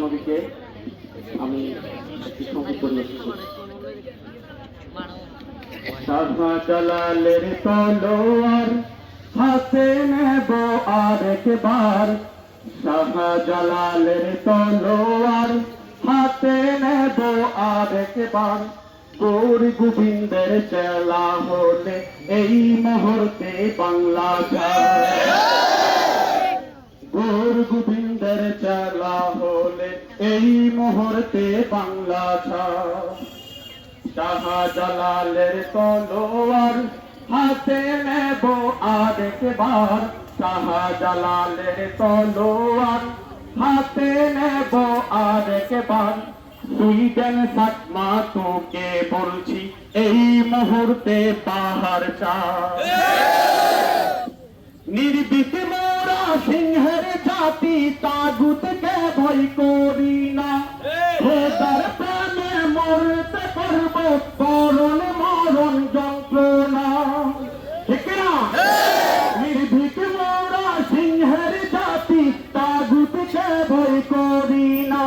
নবীকে আমি একটি সংগীত পরিবেশন করছি। শাহজালালের তলোয়ার হাতে নেব আরেকবার, শাহজালালের তলোয়ার হাতে নেব আরেকবার। গৌর গোবিন্দের চেলা হলে এই মুহূর্তে বাংলা যায়, গৌর গোবিন্দের চেলা হলে এই মুহূর্তে বাংলা যায়। শাহজালালের তলোয়ার হাতে নেব আরেকবার, শাহজালালের তলোয়ার হাতে নেব আরেকবার। সুইডেন সাকমা তোকে বলছি এই মুহূর্তে পাহাড় চাই। নির্ভীক মোরা সিংহের জাতি, তাগুতকে ভয় করি না। খোদার প্রেমে মরতে করব করণ মরণ যন্ত্রণা, ঠিক না? নির্ভীক মোরা সিংহের জাতি, তাগুতকে ভয় করি না।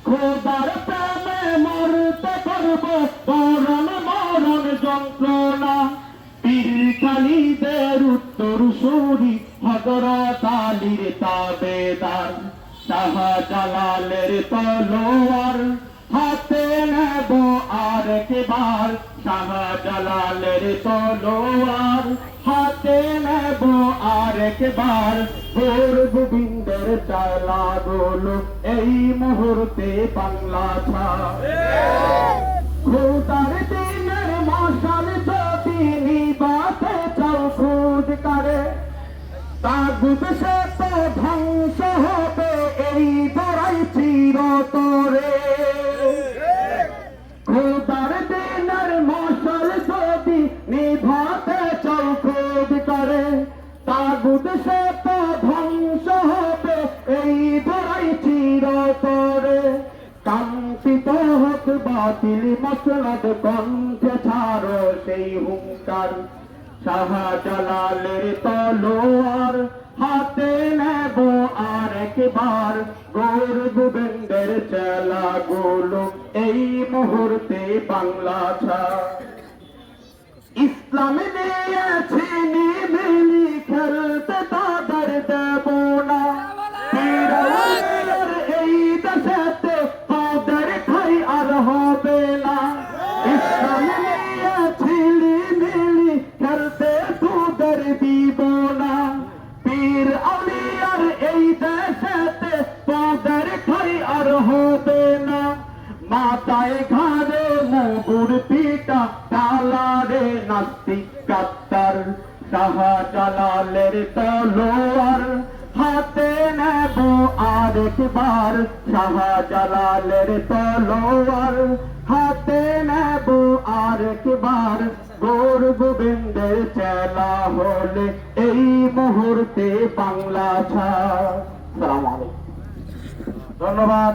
খোদার প্রেমে মরতে করব করণ মরণ যন্ত্রণা। পীর খালিদের উত্তর সুরি হযরত আলীর তাবেদার, শাহজালালের তলোয়ার হাতে নেব আরেকবার, শাহজালালের তলোয়ার হাতে নেব আরেকবার। গৌর গোবিন্দের চালা গুলো এই মুহূর্তে বাংলা ছায়। খোদার দিনের মশাল যদি নিবাতে চাও খুদ করে, তাগুত সে তো ধ্বংস হবে এই ধরাই চিরতরে। খোদার দিনের মশাল যদি নিভাতে চাও খুদ করে, তাগুত সে তো ধ্বংস হবে এই ধরাই চিরতরে। কাঙ্ক্ষিত হোক বাতিল মসনদ, কণ্ঠে ছাড়ো সেই হুঙ্কার। শাহজালালের তলোয়ার হাতে নেব আরেকবার, গৌর গোবিন্দের চেলা গুলো এই মুহূর্তে বাংলা ছায়। ইসলাম নিয়েছি নিমিলি খেলতে তাদের দেব না। এই দেশেতে তাদের ঠাই আর হবে না। ইসলাম নিয়েছি নিমিলি খেলতে তোদের দিব না। পীর আউলিয়ার এই দেশেতে তাদের ঠাই আর হবে না। মাথায় ঘাড়ে মুগুর পিটা তালারে নাস্তিক কাত্তার, শাহজালালের তলোয়ার হাতে নেব আরেকবার, শাহজালালের তলোয়ার হাতে নেব আরেকবার। গৌর গোবিন্দের চেলা হলে এই মুহূর্তে বাংলা ছায়। আসসালামু আলাইকুম, ধন্যবাদ।